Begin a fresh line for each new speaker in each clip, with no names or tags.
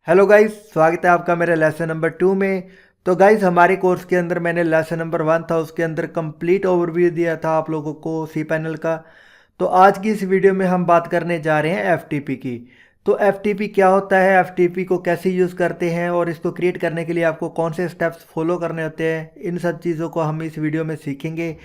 Hello guys, स्वागत है आपका मेरे लेसन नंबर 2 में। तो गाइस, हमारे कोर्स के अंदर मैंने लेसन नंबर 1 था, उसके अंदर कंप्लीट ओवरव्यू दिया था आप लोगों को सी पैनल का। तो आज की इस वीडियो में हम बात करने जा रहे हैं एफटीपी की। तो एफटीपी क्या होता है, एफटीपी को कैसे यूज़ करते हैं और इसको क्रिएट करने के लिए आपको कौन से स्टेप्स फॉलो करने होते हैं, इन सब चीज़ों को हम इस वीडियो में सीखेंगे।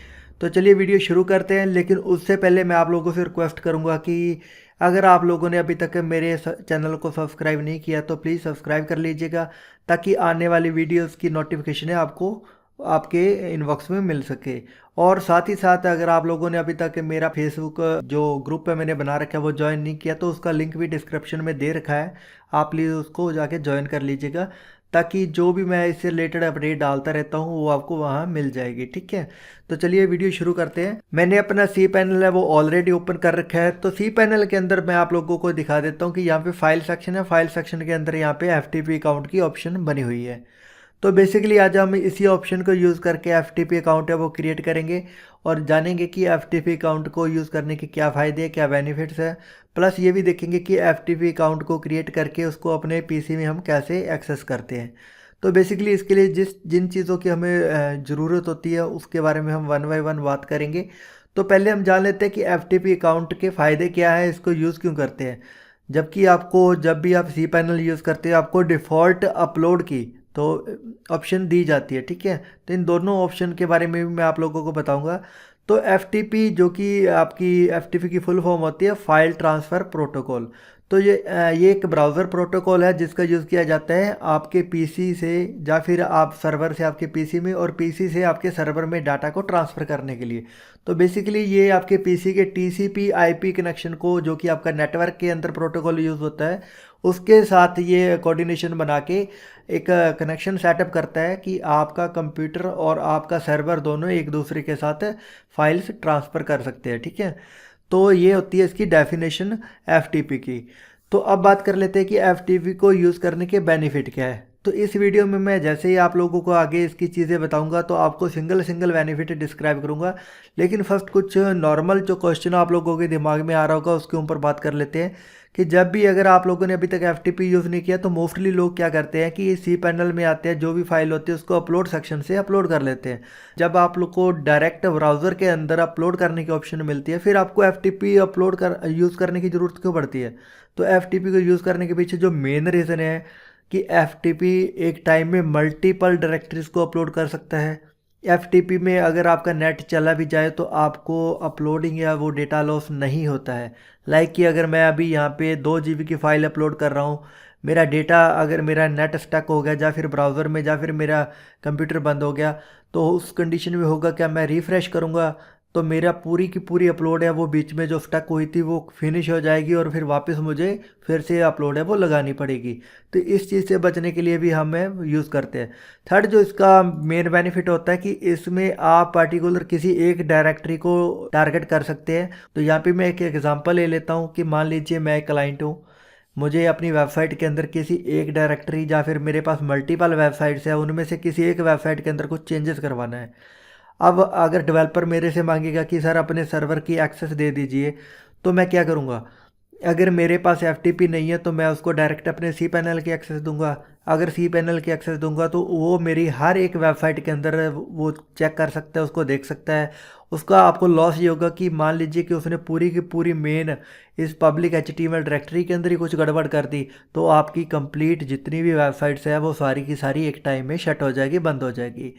तो चलिए वीडियो शुरू करते हैं, लेकिन उससे पहले मैं आप लोगों से रिक्वेस्ट करूँगा कि अगर आप लोगों ने अभी तक मेरे चैनल को सब्सक्राइब नहीं किया तो प्लीज़ सब्सक्राइब कर लीजिएगा, ताकि आने वाली वीडियोस की नोटिफिकेशन आपको आपके इनबॉक्स में मिल सके। और साथ ही साथ अगर आप लोगों ने अभी तक मेरा फेसबुक जो ग्रुप है मैंने बना रखा है वो ज्वाइन नहीं किया, तो उसका लिंक भी डिस्क्रिप्शन में दे रखा है, आप प्लीज़ उसको जाके ज्वाइन कर लीजिएगा, ताकि जो भी मैं इससे रिलेटेड अपडेट डालता रहता हूँ वो आपको वहाँ मिल जाएगी। ठीक है, तो चलिए वीडियो शुरू करते हैं। मैंने अपना सी पैनल है वो ऑलरेडी ओपन कर रखा है। तो सी पैनल के अंदर मैं आप लोगों को दिखा देता हूँ कि यहाँ पे फाइल सेक्शन है, फाइल सेक्शन के अंदर यहाँ पे एफटीपी अकाउंट की ऑप्शन बनी हुई है। तो बेसिकली आज हम इसी ऑप्शन को यूज़ करके एफटीपी अकाउंट है वो क्रिएट करेंगे और जानेंगे कि एफटीपी अकाउंट को यूज़ करने के क्या फ़ायदे हैं, क्या बेनिफिट्स है। प्लस ये भी देखेंगे कि एफटीपी अकाउंट को क्रिएट करके उसको अपने पीसी में हम कैसे एक्सेस करते हैं। तो बेसिकली इसके लिए जिन चीज़ों की हमें ज़रूरत होती है उसके बारे में हम वन बाय वन बात करेंगे। तो पहले हम जान लेते हैं कि एफटीपी अकाउंट के फ़ायदे क्या है, इसको यूज़ क्यों करते हैं। जबकि आपको जब भी आप सी पैनल यूज़ करते हैं आपको डिफ़ॉल्ट अपलोड की तो ऑप्शन दी जाती है। ठीक है, तो इन दोनों ऑप्शन के बारे में भी मैं आप लोगों को बताऊंगा। तो एफ जो कि आपकी एफ की फुल फॉर्म होती है फाइल ट्रांसफ़र प्रोटोकॉल। तो ये एक ब्राउज़र प्रोटोकॉल है जिसका यूज़ किया जाता है आपके पीसी से या फिर आप सर्वर से आपके पीसी में और पीसी से आपके सर्वर में डाटा को ट्रांसफ़र करने के लिए। तो बेसिकली ये आपके पीसी के टीसीपी आईपी कनेक्शन को, जो कि आपका नेटवर्क के अंदर प्रोटोकॉल यूज़ होता है, उसके साथ ये कोऑर्डिनेशन बना के एक कनेक्शन सेटअप करता है कि आपका कंप्यूटर और आपका सर्वर दोनों एक दूसरे के साथ फाइल्स ट्रांसफ़र कर सकते हैं। ठीक है, तो ये होती है इसकी डेफिनेशन एफटीपी की। तो अब बात कर लेते हैं कि एफटीपी को यूज़ करने के बेनिफिट क्या है। तो इस वीडियो में मैं जैसे ही आप लोगों को आगे इसकी चीज़ें बताऊंगा तो आपको सिंगल सिंगल बेनिफिट डिस्क्राइब करूंगा। लेकिन फर्स्ट कुछ नॉर्मल जो क्वेश्चन आप लोगों के दिमाग में आ रहा होगा उसके ऊपर बात कर लेते हैं कि जब भी अगर आप लोगों ने अभी तक एफटीपी यूज़ नहीं किया तो मोस्टली लोग क्या करते हैं कि सी पैनल में आते हैं, जो भी फाइल होती है उसको अपलोड सेक्शन से अपलोड कर लेते हैं। जब आप लोग को डायरेक्ट ब्राउज़र के अंदर अपलोड करने की ऑप्शन मिलती है, फिर आपको एफटीपी अपलोड कर यूज़ करने की ज़रूरत क्यों पड़ती है। तो एफटीपी को यूज़ करने के पीछे जो मेन रीज़न है कि एफटीपी एक टाइम में मल्टीपल डायरेक्टरीज को अपलोड कर सकता है। एफटीपी में अगर आपका नेट चला भी जाए तो आपको अपलोडिंग या वो डेटा लॉस नहीं होता है। लाइक कि अगर मैं अभी यहाँ पे 2 GB की फ़ाइल अपलोड कर रहा हूँ, मेरा डेटा अगर मेरा नेट स्टक हो गया या फिर ब्राउज़र में या फिर मेरा कंप्यूटर बंद हो गया, तो उस कंडीशन में होगा क्या, मैं रिफ़्रेश करूँगा तो मेरा पूरी की पूरी अपलोड है वो बीच में जो स्टक हुई थी वो फिनिश हो जाएगी और फिर वापस मुझे फिर से अपलोड है वो लगानी पड़ेगी। तो इस चीज़ से बचने के लिए भी हम यूज़ करते हैं। थर्ड जो इसका मेन बेनिफिट होता है कि इसमें आप पर्टिकुलर किसी एक डायरेक्टरी को टारगेट कर सकते हैं। तो यहाँ पे मैं एक एग्जांपल ले लेता हूँ कि मान लीजिए मैं एक क्लाइंट हूँ, मुझे अपनी वेबसाइट के अंदर किसी एक डायरेक्टरी या फिर मेरे पास मल्टीपल वेबसाइट्स हैं उनमें से किसी एक वेबसाइट के अंदर कुछ चेंजेस करवाना है। अब अगर डेवलपर मेरे से मांगेगा कि सर अपने सर्वर की एक्सेस दे दीजिए, तो मैं क्या करूँगा। अगर मेरे पास एफटीपी नहीं है तो मैं उसको डायरेक्ट अपने सी पैनल की एक्सेस दूंगा। अगर सी पैनल की एक्सेस दूंगा तो वो मेरी हर एक वेबसाइट के अंदर वो चेक कर सकता है, उसको देख सकता है। उसका आपको लॉस ये होगा कि मान लीजिए कि उसने पूरी की पूरी मेन इस पब्लिक एचटीएमएल डायरेक्टरी के अंदर ही कुछ गड़बड़ कर दी, तो आपकी कंप्लीट जितनी भी वेबसाइट्स है वो सारी की सारी एक टाइम में शट हो जाएगी, बंद हो जाएगी।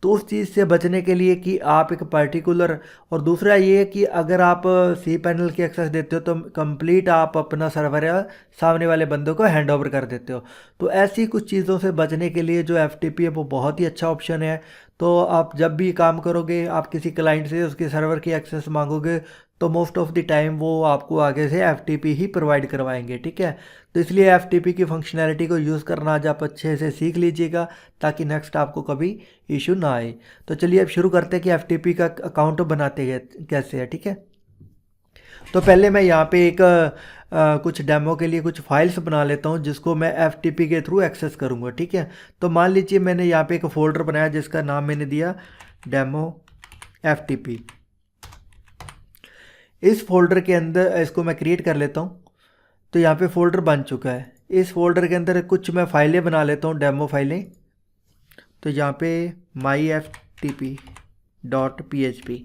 तो उस चीज़ से बचने के लिए कि आप एक पर्टिकुलर, और दूसरा ये है कि अगर आप सी पैनल की एक्सेस देते हो तो कंप्लीट आप अपना सर्वर या सामने वाले बंदों को हैंड ओवर कर देते हो। तो ऐसी कुछ चीज़ों से बचने के लिए जो एफटीपी है वो बहुत ही अच्छा ऑप्शन है। तो आप जब भी काम करोगे, आप किसी क्लाइंट से उसके सर्वर की एक्सेस मांगोगे, तो मोस्ट ऑफ द टाइम वो आपको आगे से एफटीपी ही प्रोवाइड करवाएंगे। ठीक है, तो इसलिए एफटीपी की फंक्शनैलिटी को यूज़ करना आज आप अच्छे से सीख लीजिएगा, ताकि नेक्स्ट आपको कभी इशू ना आए। तो चलिए अब शुरू करते हैं कि एफटीपी का अकाउंट बनाते हैं कैसे है। ठीक है, तो पहले मैं यहाँ पे एक कुछ डेमो के लिए कुछ फाइल्स बना लेता हूँ जिसको मैं एफटीपी के थ्रू एक्सेस करूँगा। ठीक है, तो मान लीजिए मैंने यहाँ पे एक फ़ोल्डर बनाया जिसका नाम मैंने दिया डेमो एफटीपी। इस फोल्डर के अंदर इसको मैं क्रिएट कर लेता हूँ। तो यहाँ पे फ़ोल्डर बन चुका है। इस फोल्डर के अंदर कुछ मैं फाइलें बना लेता हूँ, डेमो फाइलें। तो यहाँ पे myftp.php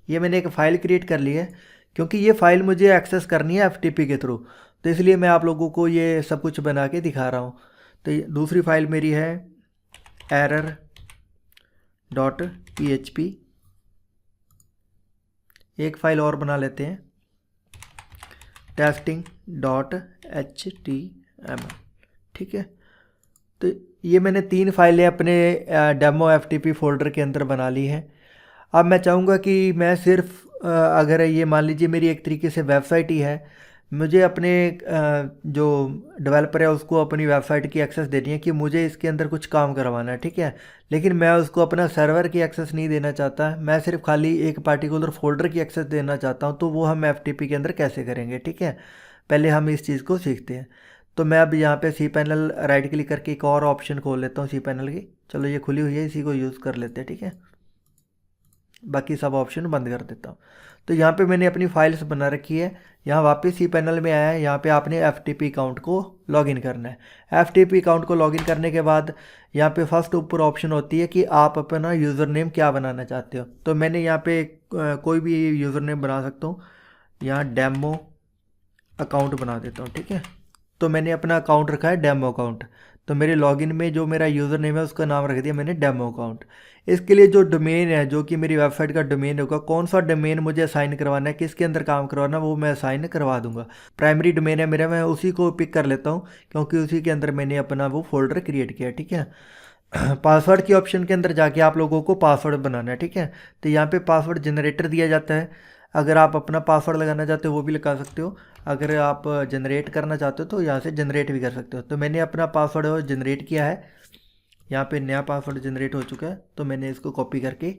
ये मैंने एक फ़ाइल क्रिएट कर ली है, क्योंकि ये फ़ाइल मुझे एक्सेस करनी है FTP के थ्रू, तो इसलिए मैं आप लोगों को ये सब कुछ बना के दिखा रहा हूँ। तो दूसरी फाइल मेरी है error.php। एक फ़ाइल और बना लेते हैं testing.html। ठीक है, तो ये मैंने 3 फाइलें अपने डेमो FTP फोल्डर के अंदर बना ली हैं। अब मैं चाहूँगा कि मैं सिर्फ अगर ये मान लीजिए मेरी एक तरीके से वेबसाइट ही है, मुझे अपने जो डेवलपर है उसको अपनी वेबसाइट की एक्सेस देनी है कि मुझे इसके अंदर कुछ काम करवाना है, ठीक है। लेकिन मैं उसको अपना सर्वर की एक्सेस नहीं देना चाहता, मैं सिर्फ खाली एक पार्टिकुलर फोल्डर की एक्सेस देना चाहता हूँ। तो वो हम FTP के अंदर कैसे करेंगे, ठीक है, पहले हम इस चीज़ को सीखते हैं। तो मैं अब यहाँ पे cPanel राइट क्लिक करके एक और ऑप्शन खोल लेता हूँ cPanel की। चलो ये खुली हुई है, इसी को यूज़ कर लेते हैं, ठीक है। बाकी सब ऑप्शन बंद कर देता हूँ। तो यहाँ पे मैंने अपनी फाइल्स बना रखी है। यहाँ वापस cPanel में आया है, यहाँ पे आपने FTP अकाउंट को लॉगिन करना है। FTP अकाउंट को लॉगिन करने के बाद यहाँ पे फर्स्ट ऊपर ऑप्शन होती है कि आप अपना यूज़र नेम क्या बनाना चाहते हो। तो मैंने यहाँ पे कोई भी यूज़र नेम बना सकता हूँ, यहाँ डेमो अकाउंट बना देता हूँ, ठीक है। तो मैंने अपना अकाउंट रखा है डेमो अकाउंट। तो मेरे लॉगिन में जो मेरा यूज़र नेम है उसका नाम रख दिया मैंने डेमो अकाउंट। इसके लिए जो डोमेन है, जो कि मेरी वेबसाइट का डोमेन होगा, कौन सा डोमेन मुझे असाइन करवाना है, किसके अंदर काम करवाना है, वो मैं असाइन करवा दूंगा। प्राइमरी डोमेन है मेरा, मैं उसी को पिक कर लेता हूँ, क्योंकि उसी के अंदर मैंने अपना वो फोल्डर क्रिएट किया, ठीक है। पासवर्ड की ऑप्शन के अंदर जाके आप लोगों को पासवर्ड बनाना है, ठीक है। तो यहाँ पे पासवर्ड जनरेटर दिया जाता है। अगर आप अपना पासवर्ड लगाना चाहते हो वो भी लगा सकते हो, अगर आप जनरेट करना चाहते हो तो यहाँ से जनरेट भी कर सकते हो। तो मैंने अपना पासवर्ड जनरेट किया है, यहाँ पे नया पासवर्ड जनरेट हो चुका है, तो मैंने इसको कॉपी करके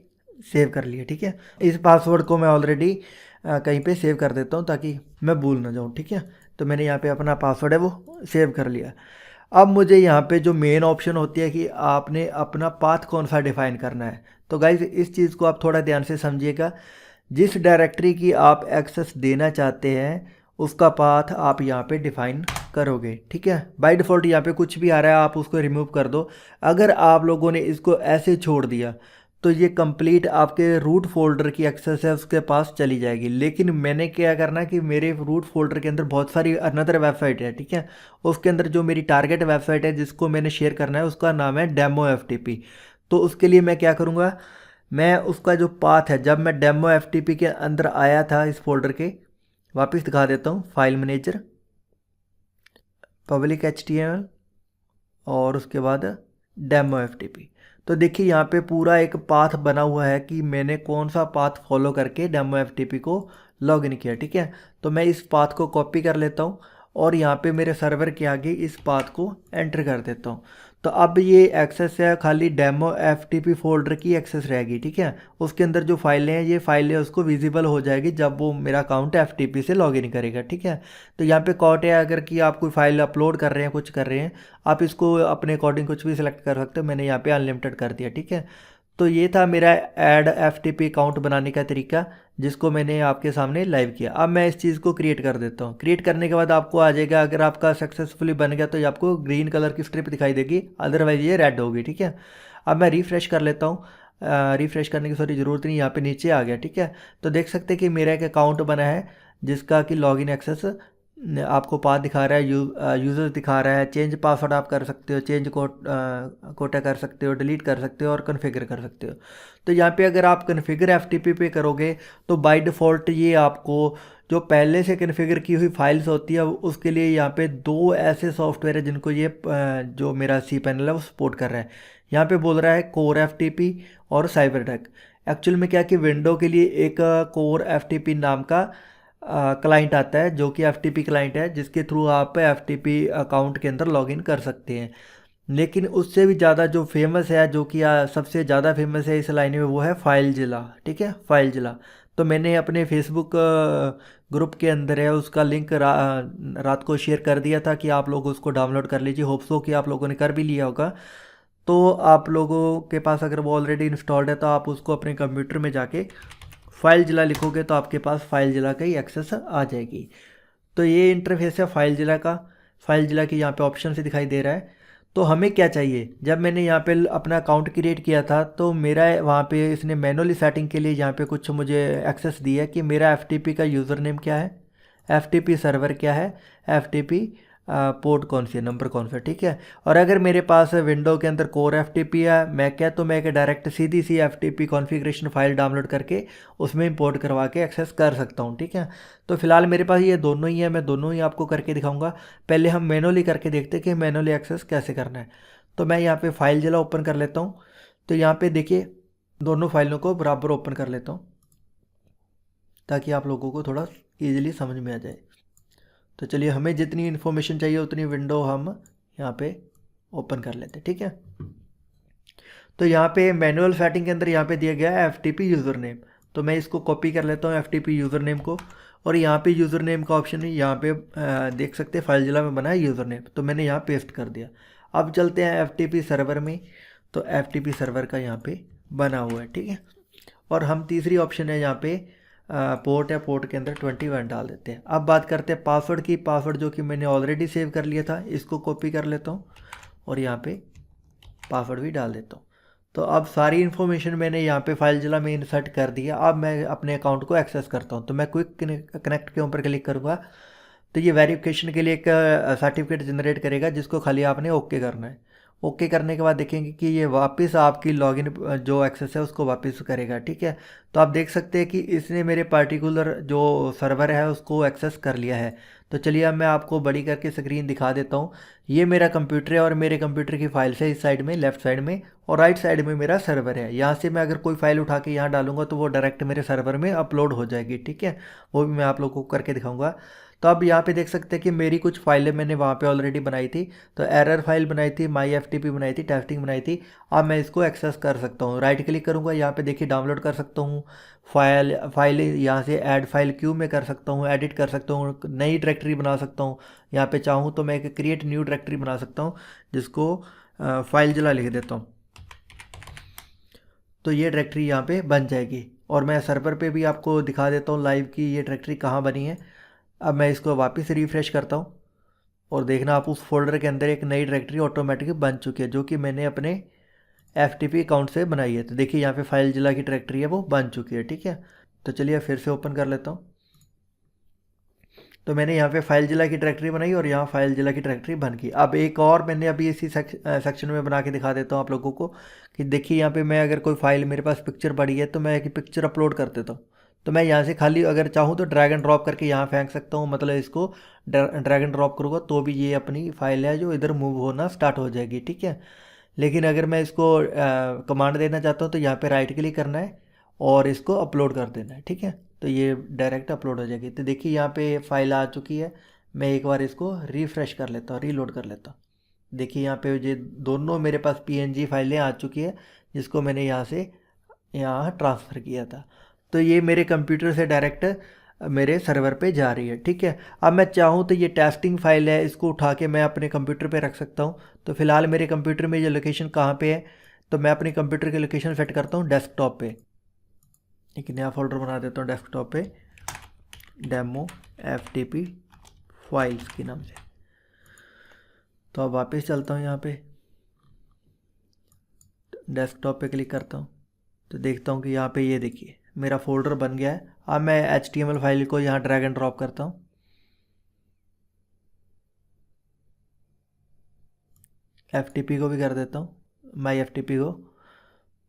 सेव कर लिया, ठीक है। इस पासवर्ड को मैं ऑलरेडी कहीं पे सेव कर देता हूँ ताकि मैं भूल ना जाऊँ, ठीक है। तो मैंने यहाँ पे अपना पासवर्ड है वो सेव कर लिया। अब मुझे यहाँ पे जो मेन ऑप्शन होती है कि आपने अपना पाथ कौन सा डिफाइन करना है। तो गाइज इस चीज़ को आप थोड़ा ध्यान से समझिएगा। जिस डायरेक्टरी की आप एक्सेस देना चाहते हैं उसका पाथ आप यहाँ पे डिफाइन करोगे, ठीक है। बाय डिफ़ॉल्ट यहाँ पे कुछ भी आ रहा है आप उसको रिमूव कर दो। अगर आप लोगों ने इसको ऐसे छोड़ दिया तो ये कंप्लीट आपके रूट फोल्डर की एक्सेस है उसके पास चली जाएगी। लेकिन मैंने क्या करना है कि मेरे रूट फोल्डर के अंदर बहुत सारी अनदर वेबसाइट है, ठीक है। उसके अंदर जो मेरी टारगेट वेबसाइट है जिसको मैंने शेयर करना है उसका नाम है डेमो FTP। तो उसके लिए मैं क्या करूँगा, मैं उसका जो पाथ है, जब मैं डेमो FTP के अंदर आया था इस फोल्डर के, वापस दिखा देता हूँ, फाइल मैनेजर, पब्लिक HTML और उसके बाद डेमो FTP। तो देखिए यहाँ पे पूरा एक पाथ बना हुआ है कि मैंने कौन सा पाथ फॉलो करके डेमो FTP को लॉगिन किया, ठीक है। तो मैं इस पाथ को कॉपी कर लेता हूँ और यहाँ पे मेरे सर्वर के आगे इस पाथ को एंटर कर देता हूँ। तो अब ये एक्सेस है खाली डेमो FTP फोल्डर की एक्सेस रहेगी, ठीक है। उसके अंदर जो फाइलें हैं ये फाइलें उसको विजिबल हो जाएगी जब वो मेरा अकाउंट FTP से लॉगिन करेगा, ठीक है। तो यहाँ पे कॉट है, अगर कि आप कोई फाइल अपलोड कर रहे हैं, कुछ कर रहे हैं, आप इसको अपने अकॉर्डिंग कुछ भी सिलेक्ट कर सकते हो। मैंने यहाँ पे अनलिमिटेड कर दिया, ठीक है। तो ये था मेरा ऐड FTP अकाउंट बनाने का तरीका, जिसको मैंने आपके सामने लाइव किया। अब मैं इस चीज़ को क्रिएट कर देता हूँ। क्रिएट करने के बाद आपको आ जाएगा, अगर आपका सक्सेसफुली बन गया तो ये आपको ग्रीन कलर की स्ट्रिप दिखाई देगी, अदरवाइज ये रेड होगी, ठीक है। अब मैं रिफ़्रेश कर लेता हूँ। रिफ़्रेश करने की सॉरी ज़रूरत नहीं, यहाँ पे नीचे आ गया, ठीक है। तो देख सकते हैं कि मेरा एक अकाउंट बना है जिसका कि लॉगिन एक्सेस आपको पाथ दिखा रहा है, यूज़र दिखा रहा है। चेंज पासवर्ड आप कर सकते हो, चेंज कोटा कर सकते हो, डिलीट कर सकते हो और कन्फिगर कर सकते हो। तो यहाँ पे अगर आप कन्फिगर FTP पे करोगे तो बाय डिफ़ॉल्ट ये आपको जो पहले से कन्फिगर की हुई फाइल्स होती है उसके लिए यहाँ पे 2 ऐसे सॉफ्टवेयर है जिनको ये जो मेरा cPanel है वो सपोर्ट कर रहा है। यहाँ पे बोल रहा है कोर FTP और साइबरटेक। एक्चुअल में क्या कि विंडो के लिए एक कोर FTP नाम का क्लाइंट आता है जो कि FTP क्लाइंट है, जिसके थ्रू आप FTP अकाउंट के अंदर लॉगिन कर सकते हैं। लेकिन उससे भी ज़्यादा जो फेमस है, जो कि सबसे ज़्यादा फेमस है इस लाइन में, वो है फाइलज़िला, ठीक है, फाइलज़िला। तो मैंने अपने फेसबुक ग्रुप के अंदर है उसका लिंक रात को शेयर कर दिया था कि आप लोग उसको डाउनलोड कर लीजिए। होप सो कि आप लोगों ने कर भी लिया होगा। तो आप लोगों के पास अगर वो ऑलरेडी इंस्टॉल्ड है तो आप उसको अपने कंप्यूटर में जाके फाइलज़िला लिखोगे तो आपके पास फाइलज़िला का ही एक्सेस आ जाएगी। तो ये इंटरफेस है फाइलज़िला का। फाइल जिला की यहाँ पे ऑप्शन से दिखाई दे रहा है। तो हमें क्या चाहिए, जब मैंने यहाँ पे अपना अकाउंट क्रिएट किया था तो मेरा वहाँ पे इसने मैनुअली सेटिंग के लिए यहाँ पे कुछ मुझे एक्सेस दिया कि मेरा एफ का यूज़र नेम क्या है, एफ सर्वर क्या है, एफ पोर्ट कौन सी है, नंबर कौन सा, ठीक है। और अगर मेरे पास विंडो के अंदर कोर एफ है, मैं क्या, तो मैं डायरेक्ट सीधी सी एफ कॉन्फ़िगरेशन फाइल डाउनलोड करके उसमें इंपोर्ट करवा के एक्सेस कर सकता हूँ, ठीक है। तो फिलहाल मेरे पास ये दोनों ही है, मैं दोनों ही आपको करके दिखाऊंगा। पहले हम मैनुअली करके देखते हैं कि मैनुअली एक्सेस कैसे करना है। तो मैं यहाँ पे फाइल जिला ओपन कर लेता हूँ। तो यहाँ पे देखिए दोनों फाइलों को बराबर ओपन कर लेता हूँ ताकि आप लोगों को थोड़ा ईजिली समझ में आ जाए। तो चलिए, हमें जितनी इन्फॉर्मेशन चाहिए उतनी विंडो हम यहाँ पे ओपन कर लेते हैं, ठीक है। तो यहाँ पे मैनुअल सेटिंग के अंदर यहाँ पे दिया गया है एफ यूज़र नेम। तो मैं इसको कॉपी कर लेता हूँ एफ यूज़र नेम को, और यहाँ पे यूज़र नेम का ऑप्शन है, यहाँ पे देख सकते हैं फाइल जिला में बना है यूज़र नेम, तो मैंने यहाँ पेस्ट कर दिया। अब चलते हैं एफ सर्वर में। तो एफ सर्वर का यहाँ पे बना हुआ है, ठीक है। और हम तीसरी ऑप्शन है यहाँ पे पोर्ट है, पोर्ट के अंदर 21 डाल देते हैं। अब बात करते हैं पासवर्ड की। पासवर्ड जो कि मैंने ऑलरेडी सेव कर लिया था, इसको कॉपी कर लेता हूँ और यहाँ पे पासवर्ड भी डाल देता हूँ। तो अब सारी इन्फॉर्मेशन मैंने यहाँ पे फाइल जिला में इंसर्ट कर दिया। अब मैं अपने अकाउंट को एक्सेस करता हूँ। तो मैं क्विक कनेक्ट के ऊपर क्लिक करूँगा तो ये वेरिफिकेशन के लिए एक सर्टिफिकेट जनरेट करेगा, जिसको खाली आपने ओके करना है। ओके करने के बाद देखेंगे कि ये वापस आपकी लॉगिन जो एक्सेस है उसको वापस करेगा, ठीक है। तो आप देख सकते हैं कि इसने मेरे पार्टिकुलर जो सर्वर है उसको एक्सेस कर लिया है। तो चलिए अब मैं आपको बड़ी करके स्क्रीन दिखा देता हूँ। ये मेरा कंप्यूटर है और मेरे कंप्यूटर की फाइल्स है इस साइड में, लेफ्ट साइड में, और राइट साइड में मेरा सर्वर है। यहाँ से मैं अगर कोई फाइल उठा के यहाँ डालूंगा तो वो डायरेक्ट मेरे सर्वर में अपलोड हो जाएगी, ठीक है। वो भी मैं आप लोगों को करके दिखाऊंगा। तो अब यहाँ पे देख सकते हैं कि मेरी कुछ फाइलें मैंने वहाँ पे ऑलरेडी बनाई थी। तो एरर फाइल बनाई थी, माई एफ बनाई थी, टेस्टिंग बनाई थी। अब मैं इसको एक्सेस कर सकता हूँ। राइट क्लिक करूँगा, यहाँ पे देखिए डाउनलोड कर सकता हूँ फाइल यहाँ से ऐड फाइल क्यू में कर सकता हूँ, एडिट कर सकता हूँ, नई डायरेक्टरी बना सकता हूँ। यहाँ पे चाहूँ तो मैं एक क्रिएट न्यू डायरेक्टरी बना सकता हूँ, जिसको फाइल जिला लिख देता हूँ। तो ये डायरेक्टरी यहाँ पे बन जाएगी। और मैं सर्वर पे भी आपको दिखा देता हूँ लाइव की ये डायरेक्टरी कहाँ बनी है। अब मैं इसको वापस रिफ़्रेश करता हूँ और देखना आप उस फोल्डर के अंदर एक नई डायरेक्टरी ऑटोमेटिक बन चुकी है, जो कि मैंने अपने एफ अकाउंट से बनाई है। तो देखिए यहाँ पे फाइल जिला की डायरेक्टरी है वो बन चुकी है, ठीक है। तो चलिए फिर से ओपन कर लेता हूँ। तो मैंने यहाँ पे फाइल जिला की डायरेक्टरी बनाई और यहाँ फाइल जिला की डायरेक्टरी बन गई। अब एक और मैंने अभी इसी सेक्शन में बना के दिखा देता हूँ आप लोगों को कि देखिए यहाँ पे मैं अगर कोई फाइल मेरे पास पिक्चर पड़ी है तो मैं एक पिक्चर अपलोड कर देता हूँ। तो मैं यहाँ से खाली अगर चाहूँ तो ड्रैग एंड ड्रॉप करके यहाँ फेंक सकता हूँ, मतलब इसको ड्रैग एंड ड्रॉप करूँगा तो भी ये अपनी फाइल है जो इधर मूव होना स्टार्ट हो जाएगी, ठीक है। लेकिन अगर मैं इसको कमांड देना चाहता हूँ तो यहाँ पे राइट क्लिक करना है और इसको अपलोड कर देना है, ठीक है। तो ये डायरेक्ट अपलोड हो जाएगी। तो देखिए यहाँ पे फाइल आ चुकी है। मैं एक बार इसको रिफ़्रेश कर लेता हूँ, रीलोड कर लेता हूँ। देखिए यहाँ पे ये दोनों मेरे पास PNG फाइलें आ चुकी है, जिसको मैंने यहाँ से यहाँ ट्रांसफ़र किया था। तो ये मेरे कंप्यूटर से डायरेक्ट मेरे सर्वर पे जा रही है, ठीक है। अब मैं चाहूँ तो ये टेस्टिंग फाइल है, इसको उठा के मैं अपने कंप्यूटर पे रख सकता हूँ। तो फिलहाल मेरे कंप्यूटर में ये लोकेशन कहाँ पे है, तो मैं अपने कंप्यूटर की लोकेशन सेट करता हूँ डेस्कटॉप पे। एक नया फोल्डर बना देता हूँ डेस्कटॉप पे, डेमो FTP फाइल्स के नाम से। तो अब वापस चलता हूँ, यहाँ पे डेस्कटॉप पे क्लिक करता हूँ तो देखता हूँ कि यहाँ पे ये देखिए मेरा फोल्डर बन गया है। अब मैं HTML फाइल को यहाँ ड्रैग एंड ड्रॉप करता हूँ, FTP को भी कर देता हूँ, माई FTP को।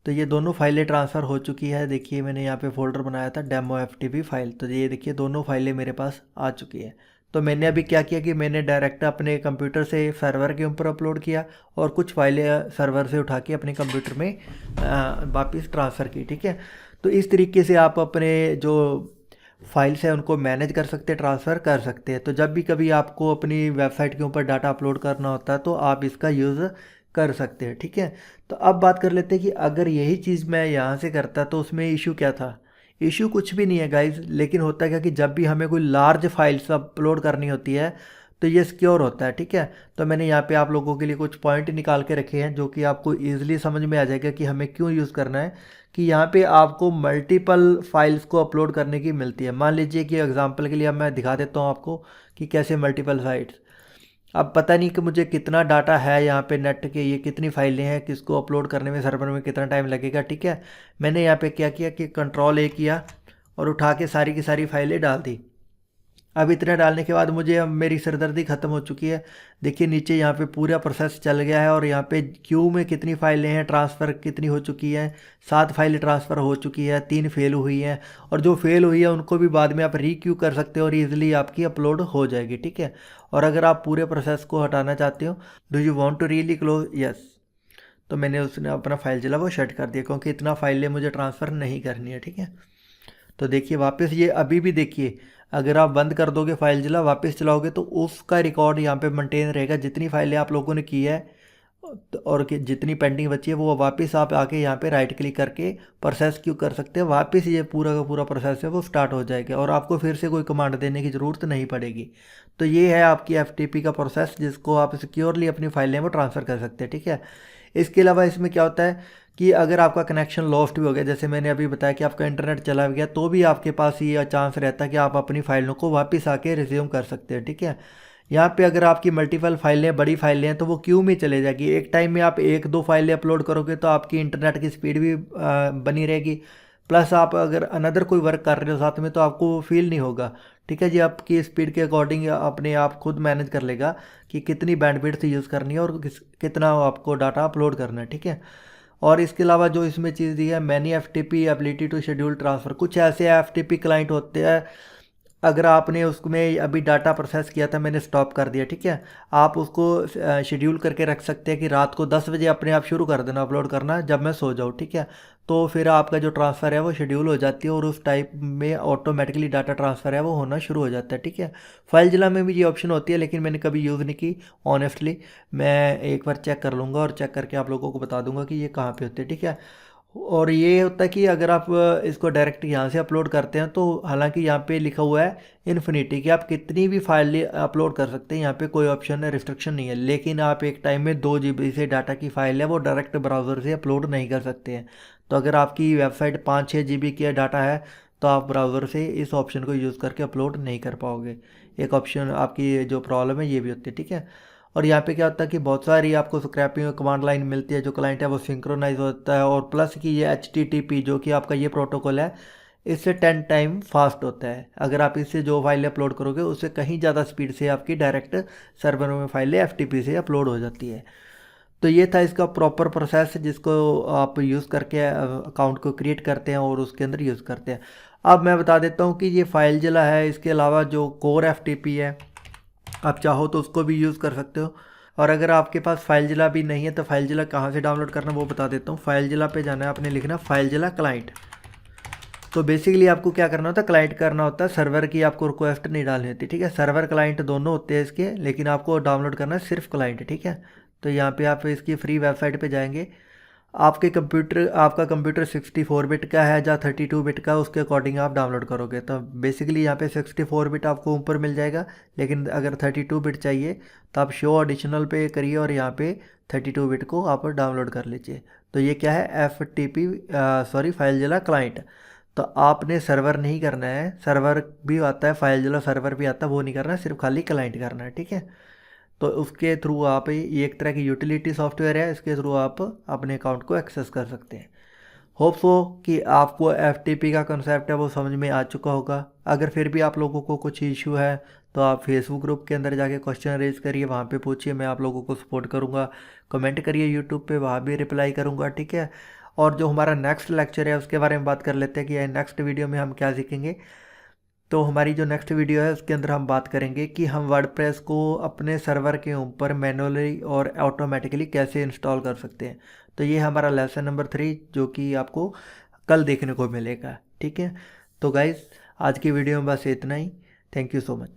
तो ये दोनों फाइलें ट्रांसफ़र हो चुकी है। देखिए मैंने यहाँ पे फोल्डर बनाया था डेमो FTP फाइल, तो ये देखिए दोनों फाइलें मेरे पास आ चुकी है। तो मैंने अभी क्या किया कि मैंने डायरेक्ट अपने कंप्यूटर से सर्वर के ऊपर अपलोड किया और कुछ फाइलें सर्वर से उठा के अपने कंप्यूटर में वापस ट्रांसफ़र की, ठीक है। तो इस तरीके से आप अपने जो फाइल्स हैं उनको मैनेज कर सकते हैं, ट्रांसफ़र कर सकते हैं। तो जब भी कभी आपको अपनी वेबसाइट के ऊपर डाटा अपलोड करना होता है तो आप इसका यूज़ कर सकते हैं, ठीक है। तो अब बात कर लेते हैं कि अगर यही चीज़ मैं यहाँ से करता तो उसमें इशू क्या था। इशू कुछ भी नहीं है गाइज, लेकिन होता क्या कि जब भी हमें कोई लार्ज फाइल्स अपलोड करनी होती है तो ये सिक्योर होता है, ठीक है। तो मैंने यहाँ पे आप लोगों के लिए कुछ पॉइंट निकाल के रखे हैं जो कि आपको ईजिली समझ में आ जाएगा कि हमें क्यों यूज़ करना है। कि यहाँ पे आपको मल्टीपल फाइल्स को अपलोड करने की मिलती है। मान लीजिए कि एग्जांपल के लिए अब मैं दिखा देता हूँ आपको कि कैसे मल्टीपल साइट्स। अब पता नहीं कि मुझे कितना डाटा है यहाँ पे नेट के, ये कितनी फाइलें हैं, किसको अपलोड करने में सर्वर में कितना टाइम लगेगा। ठीक है, मैंने यहाँ पे क्या किया कि Ctrl+A किया और उठा के सारी की सारी फाइलें डाल दी। अब इतना डालने के बाद मुझे अब मेरी सरदर्दी ख़त्म हो चुकी है। देखिए नीचे यहाँ पे पूरा प्रोसेस चल गया है और यहाँ पे क्यू में कितनी फाइलें हैं, ट्रांसफ़र कितनी हो चुकी हैं। 7 फाइलें ट्रांसफ़र हो चुकी है, 3 फेल हुई हैं और जो फेल हुई है उनको भी बाद में आप रीक्यू कर सकते हो और ईज़िली आपकी अपलोड हो जाएगी। ठीक है, और अगर आप पूरे प्रोसेस को हटाना चाहते हो, do you want to really close, yes, तो मैंने उसने अपना फाइल जिला वो शट कर दिया क्योंकि इतना फाइलें मुझे ट्रांसफ़र नहीं करनी है। ठीक है, तो देखिए वापस ये अभी भी देखिए, अगर आप बंद कर दोगे फाइल जिला वापस चलाओगे तो उसका रिकॉर्ड यहाँ पे मेंटेन रहेगा, जितनी फाइलें आप लोगों ने की है और जितनी पेंडिंग बची है वो वापस आप आके यहाँ पे राइट क्लिक करके प्रोसेस क्यों कर सकते हैं, वापस ये पूरा का पूरा प्रोसेस है वो स्टार्ट हो जाएगा और आपको फिर से कोई कमांड देने की ज़रूरत नहीं पड़ेगी। तो ये है आपकी FTP का प्रोसेस जिसको आप सिक्योरली अपनी फाइलें वो ट्रांसफ़र कर सकते हैं। ठीक है, इसके अलावा इसमें क्या होता है कि अगर आपका कनेक्शन लॉस्ट भी हो गया, जैसे मैंने अभी बताया कि आपका इंटरनेट चला गया, तो भी आपके पास ये चांस रहता है कि आप अपनी फाइलों को वापस आके रिज्यूम कर सकते हैं। ठीक है, यहाँ पे अगर आपकी मल्टीपल फाइलें, बड़ी फाइलें हैं तो वो क्यू में चले जाएगी। एक टाइम में आप 1-2 फाइलें अपलोड करोगे तो आपकी इंटरनेट की स्पीड भी बनी रहेगी, प्लस आप अगर अनदर कोई वर्क कर रहे हो साथ में तो आपको फील नहीं होगा। ठीक है जी, आपकी स्पीड के अकॉर्डिंग अपने आप खुद मैनेज कर लेगा कि कितनी बैंडविड्थ यूज़ करनी है और कितना आपको डाटा अपलोड करना है। ठीक है, और इसके अलावा जो इसमें चीज़ दी है many FTP ability to schedule transfer, कुछ ऐसे FTP क्लाइंट होते हैं, अगर आपने उसमें अभी डाटा प्रोसेस किया था, मैंने स्टॉप कर दिया। ठीक है, आप उसको शेड्यूल करके रख सकते हैं कि रात को 10 बजे अपने आप शुरू कर देना अपलोड करना जब मैं सो जाऊँ। ठीक है, तो फिर आपका जो ट्रांसफ़र है वो शेड्यूल हो जाती है और उस टाइप में ऑटोमेटिकली डाटा ट्रांसफ़र है वो होना शुरू हो जाता है। ठीक है, फाइल जिला में भी ये ऑप्शन होती है लेकिन मैंने कभी यूज़ नहीं की ऑनेस्टली। मैं एक बार चेक कर लूँगा और चेक करके आप लोगों को बता दूंगा कि ये कहाँ पे होते हैं। ठीक है, और ये होता है कि अगर आप इसको डायरेक्ट यहाँ से अपलोड करते हैं तो हालांकि यहाँ पे लिखा हुआ है इन्फिनिटी कि आप कितनी भी फाइल अपलोड कर सकते हैं, यहाँ पे कोई ऑप्शन है, रिस्ट्रिक्शन नहीं है, लेकिन आप एक टाइम में 2 GB से डाटा की फ़ाइल है वो डायरेक्ट ब्राउज़र से अपलोड नहीं कर सकते हैं। तो अगर आपकी वेबसाइट 5-6 GB की डाटा है तो आप ब्राउज़र से इस ऑप्शन को यूज़ करके अपलोड नहीं कर पाओगे। एक ऑप्शन आपकी जो प्रॉब्लम है ये भी होती है। ठीक है, और यहाँ पे क्या होता है कि बहुत सारी आपको स्क्रैपिंग कमांड लाइन मिलती है, जो क्लाइंट है वो सिंक्रोनाइज होता है और प्लस कि ये HTTP जो कि आपका ये प्रोटोकॉल है इससे 10 टाइम फास्ट होता है। अगर आप इससे जो फाइलें अपलोड करोगे उससे कहीं ज़्यादा स्पीड से आपकी डायरेक्ट सर्वर में फाइलें FTP से अपलोड हो जाती है। तो ये था इसका प्रॉपर प्रोसेस जिसको आप यूज़ करके अकाउंट को क्रिएट करते हैं और उसके अंदर यूज़ करते हैं। अब मैं बता देता हूँ कि ये फाइल जिला है, इसके अलावा जो कोर FTP है आप चाहो तो उसको भी यूज़ कर सकते हो। और अगर आपके पास फाइल जिला भी नहीं है तो फाइल जिला कहाँ से डाउनलोड करना वो बता देता हूँ। फाइल जिला पे जाना है, आपने लिखना फाइल जिला क्लाइंट। तो बेसिकली आपको क्या करना होता है, क्लाइंट करना होता है, सर्वर की आपको रिक्वेस्ट नहीं डालनी होती। ठीक है, सर्वर क्लाइंट दोनों होते हैं इसके, लेकिन आपको डाउनलोड करना है सिर्फ क्लाइंट। ठीक है, तो यहाँ पे आप इसकी फ्री वेबसाइट पे जाएंगे। आपका कंप्यूटर 64 बिट का है या 32 बिट का, उसके अकॉर्डिंग आप डाउनलोड करोगे। तो बेसिकली यहाँ पे 64 बिट आपको ऊपर मिल जाएगा, लेकिन अगर 32 बिट चाहिए तो आप शो एडिशनल पे करिए और यहाँ पे 32 बिट को आप डाउनलोड कर लीजिए। तो ये क्या है, फाइल जिला क्लाइंट। तो आपने सर्वर नहीं करना है, सर्वर भी आता है, फाइल जिला सर्वर भी आता है, वो नहीं करना है, सिर्फ खाली क्लाइंट करना है। ठीक है, तो उसके थ्रू आप, ये एक तरह की यूटिलिटी सॉफ्टवेयर है, इसके थ्रू आप अपने अकाउंट को एक्सेस कर सकते हैं। होप्स हो कि आपको FTP का कंसेप्ट है वो समझ में आ चुका होगा। अगर फिर भी आप लोगों को कुछ इशू है तो आप फेसबुक ग्रुप के अंदर जाके क्वेश्चन रेज करिए, वहाँ पे पूछिए, मैं आप लोगों को सपोर्ट करूँगा। कमेंट करिए यूट्यूब पे, वहाँ भी रिप्लाई करूँगा। ठीक है, और जो हमारा नेक्स्ट लेक्चर है उसके बारे में बात कर लेते हैं कि नेक्स्ट वीडियो में हम क्या सीखेंगे। तो हमारी जो नेक्स्ट वीडियो है उसके अंदर हम बात करेंगे कि हम वर्डप्रेस को अपने सर्वर के ऊपर मैनुअली और ऑटोमेटिकली कैसे इंस्टॉल कर सकते हैं। तो ये हमारा लेसन नंबर 3 जो कि आपको कल देखने को मिलेगा। ठीक है, तो गाइज़ आज की वीडियो में बस इतना ही। Thank you so much.